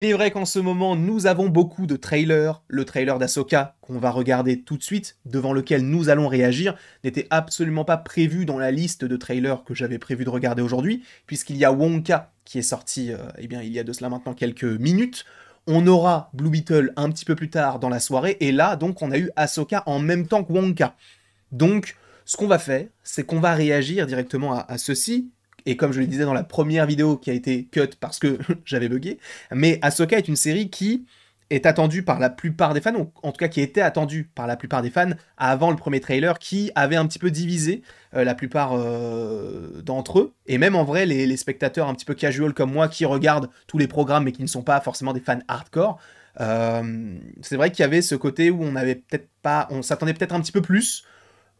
Il est vrai qu'en ce moment, nous avons beaucoup de trailers. Le trailer d'Ahsoka, qu'on va regarder tout de suite, devant lequel nous allons réagir, n'était absolument pas prévu dans la liste de trailers que j'avais prévu de regarder aujourd'hui, puisqu'il y a Wonka qui est sorti eh bien, il y a de cela maintenant quelques minutes. On aura Blue Beetle un petit peu plus tard dans la soirée, et là, donc, on a eu Ahsoka en même temps que Wonka. Donc, ce qu'on va faire, c'est qu'on va réagir directement à ceci, et comme je le disais dans la première vidéo qui a été cut parce que j'avais bugué, mais Ahsoka est une série qui est attendue par la plupart des fans, ou en tout cas qui était attendue par la plupart des fans avant le premier trailer, qui avait un petit peu divisé la plupart d'entre eux, et même en vrai les spectateurs un petit peu casual comme moi qui regardent tous les programmes mais qui ne sont pas forcément des fans hardcore. C'est vrai qu'il y avait ce côté où on s'attendait peut-être un petit peu plus.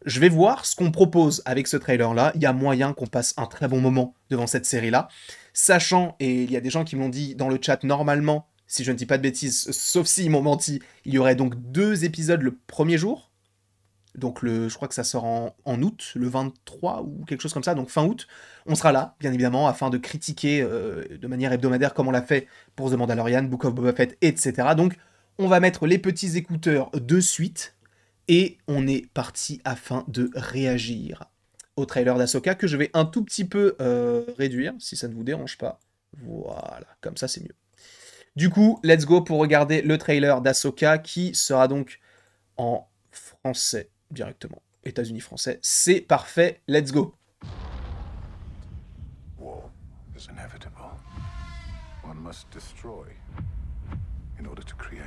Je vais voir ce qu'on propose avec ce trailer-là. Il y a moyen qu'on passe un très bon moment devant cette série-là. Sachant, et il y a des gens qui m'ont dit dans le chat, normalement, si je ne dis pas de bêtises, sauf s'ils m'ont menti, il y aurait donc 2 épisodes le premier jour. Donc je crois que ça sort en août, le 23 ou quelque chose comme ça, donc fin août. On sera là, bien évidemment, afin de critiquer de manière hebdomadaire comme on l'a fait pour The Mandalorian, Book of Boba Fett, etc. Donc on va mettre les petits écouteurs de suite et on est parti afin de réagir au trailer d'Ahsoka que je vais un tout petit peu réduire, si ça ne vous dérange pas. Voilà, comme ça c'est mieux. Du coup, let's go pour regarder le trailer d'Ahsoka qui sera donc en français directement. États-Unis français, c'est parfait, let's go. War is inevitable. One must destroy in order to create.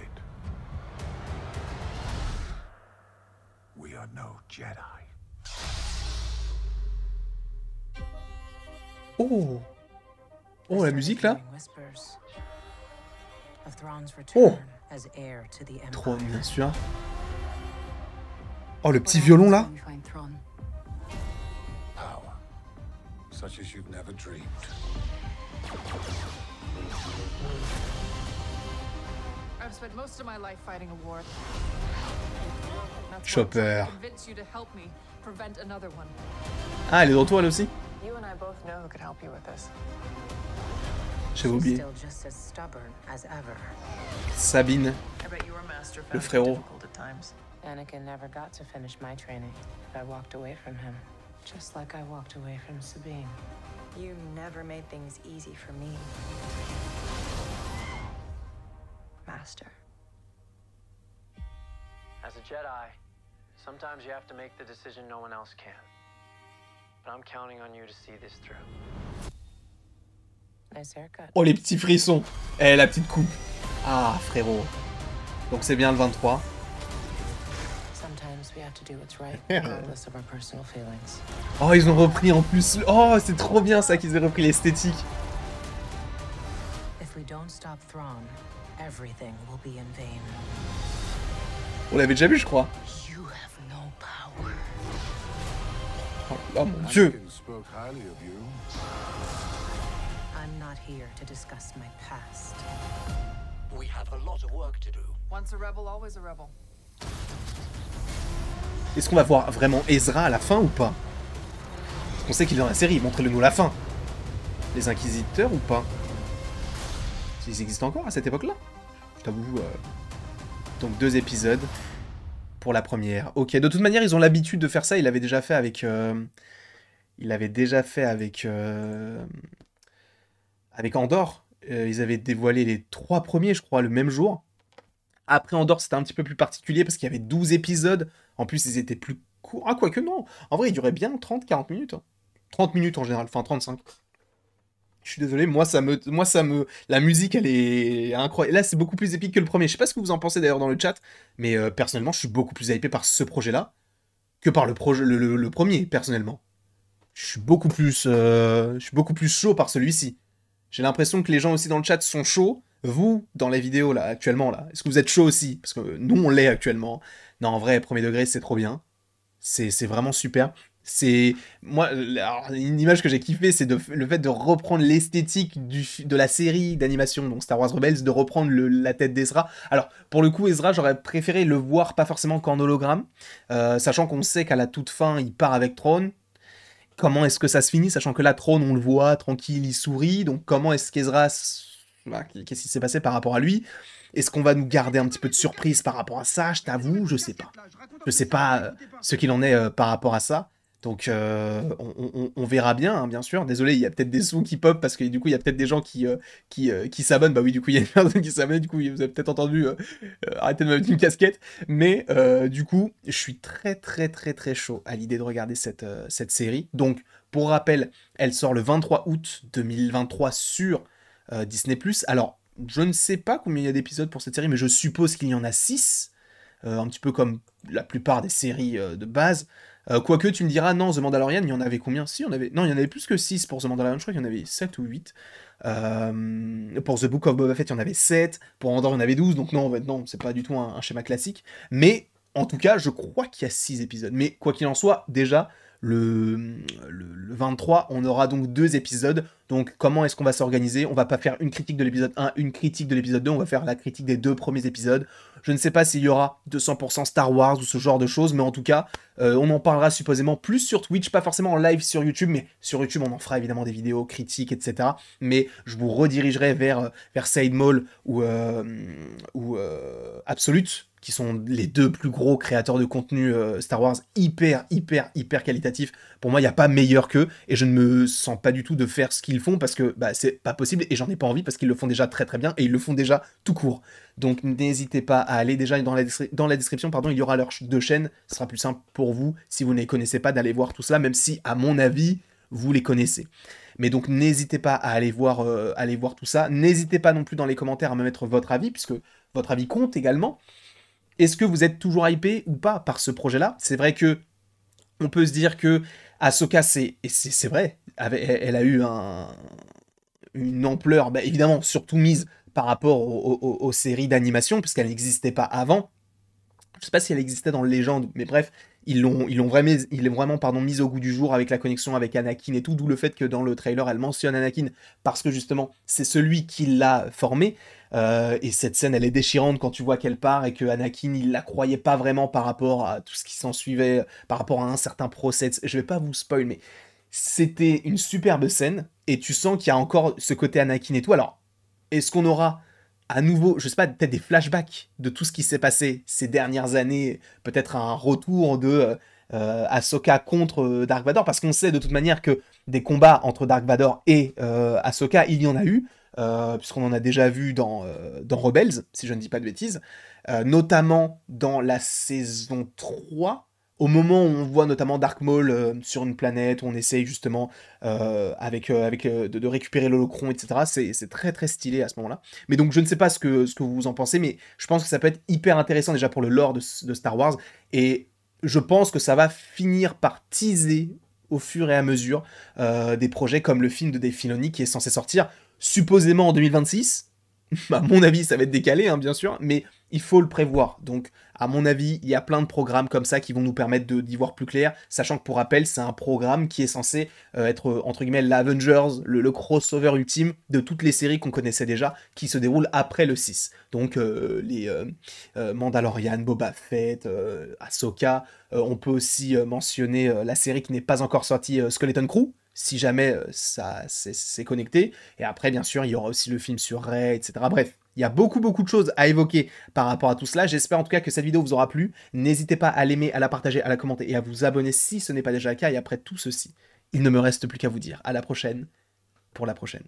We are no Jedi. Oh, oh, la musique là. Oh, Throne bien sûr. Oh, le petit violon là. Power, such as you've never dreamed. I've spent most of my life fighting a war. Chopper. Convince you to help me prevent another one. Ah, elle est de retour elle aussi. You and I both know who could help you with this. J'avais oublié. Still just as stubborn as ever. Sabine, I bet your master le found it frérot. difficult at times. Anakin never got to finish my training. I walked away from him, just like I walked away from Sabine. You never made things easy for me, Master. As a Jedi, sometimes you have to make the decision no one else can. But I'm counting on you to see this through. Nice haircut. Oh, les petits frissons. Eh, la petite coupe. Ah, frérot. Donc c'est bien le 23. Sometimes we have to do what's right, regardless of our personal feelings. Oh, ils ont repris en plus. Oh, c'est trop bien ça qu'ils aient repris l'esthétique. If we don't stop Thrawn, everything will be in vain. On l'avait déjà vu, je crois. You have no power. Oh mon dieu. Anakin spoke highly of you. I'm not here to discuss my past. We have a lot of work to do. Once a rebel, always a rebel. Est-ce qu'on va voir vraiment Ezra à la fin ou pas? Parce qu'on sait qu'il est dans la série, montrez-le nous à la fin. Les Inquisiteurs ou pas? Ils existent encore à cette époque-là? Je t'avoue. Donc 2 épisodes pour la première. Ok, de toute manière, ils ont l'habitude de faire ça. Il l'avait déjà fait avec... avec Andor. Ils avaient dévoilé les 3 premiers, je crois, le même jour. Après Andor, c'était un petit peu plus particulier parce qu'il y avait 12 épisodes. En plus, ils étaient plus courts. Ah, quoique non. En vrai, ils duraient bien 30-40 minutes. 30 minutes en général, enfin 35. Je suis désolé, la musique, elle est incroyable. Là, c'est beaucoup plus épique que le premier. Je sais pas ce que vous en pensez d'ailleurs dans le chat, mais personnellement, je suis beaucoup plus hypé par ce projet-là que par le premier, personnellement. Je suis beaucoup plus chaud par celui-ci. J'ai l'impression que les gens aussi dans le chat sont chauds. Vous, dans les vidéos, là, actuellement, là, est-ce que vous êtes chaud aussi? Parce que nous, on l'est actuellement. Non, en vrai, premier degré, c'est trop bien. C'est vraiment super. C'est... Moi, alors, une image que j'ai kiffé, c'est le fait de reprendre l'esthétique de la série d'animation, donc Star Wars Rebels, de reprendre la tête d'Ezra. Alors, pour le coup, Ezra, j'aurais préféré le voir pas forcément qu'en hologramme, sachant qu'on sait qu'à la toute fin, il part avec Thrawn. Comment est-ce que ça se finit, sachant que là, Thrawn, on le voit, tranquille, il sourit, donc comment est-ce qu'Ezra Bah, qu'est-ce qui s'est passé par rapport à lui? Est-ce qu'on va nous garder un petit peu de surprise par rapport à ça? Je t'avoue, je sais pas. Je sais pas ce qu'il en est par rapport à ça. Donc on verra bien, hein, bien sûr. Désolé, il y a peut-être des sons qui pop parce que du coup il y a peut-être des gens qui s'abonnent. Bah oui, du coup il y a une personne qui s'abonne. Du coup vous avez peut-être entendu arrêtez de me mettre une casquette. Mais du coup je suis très très très très chaud à l'idée de regarder cette série. Donc pour rappel, elle sort le 23 août 2023 sur Disney+. Alors je ne sais pas combien il y a d'épisodes pour cette série, mais je suppose qu'il y en a 6. Un petit peu comme la plupart des séries de base. Quoique, tu me diras, non, The Mandalorian, il y en avait combien? Si, non, il y en avait plus que 6 pour The Mandalorian, je crois qu'il y en avait 7 ou 8. Pour The Book of Boba Fett, il y en avait 7. Pour Andor, il y en avait 12. Donc non, en fait, non, c'est pas du tout un schéma classique. Mais, en tout cas, je crois qu'il y a 6 épisodes. Mais, quoi qu'il en soit, déjà, le 23, on aura donc 2 épisodes. Donc, comment est-ce qu'on va s'organiser? On va pas faire une critique de l'épisode 1, une critique de l'épisode 2, on va faire la critique des 2 premiers épisodes. Je ne sais pas s'il y aura 200% Star Wars ou ce genre de choses, mais en tout cas, on en parlera supposément plus sur Twitch, pas forcément en live sur YouTube, mais sur YouTube, on en fera évidemment des vidéos critiques, etc. Mais je vous redirigerai vers Side Mall ou Absolute, qui sont les 2 plus gros créateurs de contenu Star Wars hyper qualitatifs. Pour moi, il n'y a pas meilleur qu'eux, et je ne me sens pas du tout de faire ce qu'ils font, parce que bah, c'est pas possible, et j'en ai pas envie, parce qu'ils le font déjà très très bien, et ils le font déjà tout court. Donc n'hésitez pas à aller déjà dans la description, pardon, il y aura leurs 2 chaînes, ce sera plus simple pour vous, si vous ne les connaissez pas, d'aller voir tout cela, même si, à mon avis, vous les connaissez. Mais donc n'hésitez pas à aller voir tout ça, n'hésitez pas non plus dans les commentaires à me mettre votre avis, puisque votre avis compte également. Est-ce que vous êtes toujours hypé ou pas par ce projet-là? C'est vrai que on peut se dire que Ahsoka, c'est vrai, elle a eu une ampleur, bah, évidemment, surtout mise par rapport aux séries d'animation, puisqu'elle n'existait pas avant. Je sais pas si elle existait dans le Légende, mais bref, ils l'ont vraiment mise au goût du jour avec la connexion avec Anakin et tout, d'où le fait que dans le trailer, elle mentionne Anakin, parce que justement, c'est celui qui l'a formé. Et cette scène, elle est déchirante quand tu vois qu'elle part et que Anakin, il la croyait pas vraiment par rapport à tout ce qui s'en suivait, par rapport à un certain procès. Je vais pas vous spoil, mais c'était une superbe scène, et tu sens qu'il y a encore ce côté Anakin et tout. Alors, est-ce qu'on aura à nouveau, je sais pas, peut-être des flashbacks de tout ce qui s'est passé ces dernières années, peut-être un retour de Ahsoka contre Dark Vador, parce qu'on sait de toute manière que des combats entre Dark Vador et Ahsoka, il y en a eu, puisqu'on en a déjà vu dans Rebels, si je ne dis pas de bêtises, notamment dans la saison 3, au moment où on voit notamment Dark Maul sur une planète, où on essaye justement de récupérer l'holocron, etc. C'est très très stylé à ce moment-là. Mais donc je ne sais pas ce que vous en pensez, mais je pense que ça peut être hyper intéressant déjà pour le lore de Star Wars, et je pense que ça va finir par teaser au fur et à mesure des projets comme le film de Dave Filoni qui est censé sortir supposément en 2026. À mon avis, ça va être décalé, hein, bien sûr, mais il faut le prévoir. Donc, à mon avis, il y a plein de programmes comme ça qui vont nous permettre d'y voir plus clair, sachant que pour rappel, c'est un programme qui est censé être, entre guillemets, l'Avengers, le crossover ultime de toutes les séries qu'on connaissait déjà, qui se déroulent après le 6. Donc, les Mandalorian, Boba Fett, Ahsoka, on peut aussi mentionner la série qui n'est pas encore sortie, Skeleton Crew, si jamais ça c'est connecté. Et après, bien sûr, il y aura aussi le film sur Rey, etc. Bref, il y a beaucoup de choses à évoquer par rapport à tout cela. J'espère en tout cas que cette vidéo vous aura plu. N'hésitez pas à l'aimer, à la partager, à la commenter et à vous abonner si ce n'est pas déjà le cas. Et après tout ceci, il ne me reste plus qu'à vous dire à la prochaine pour la prochaine.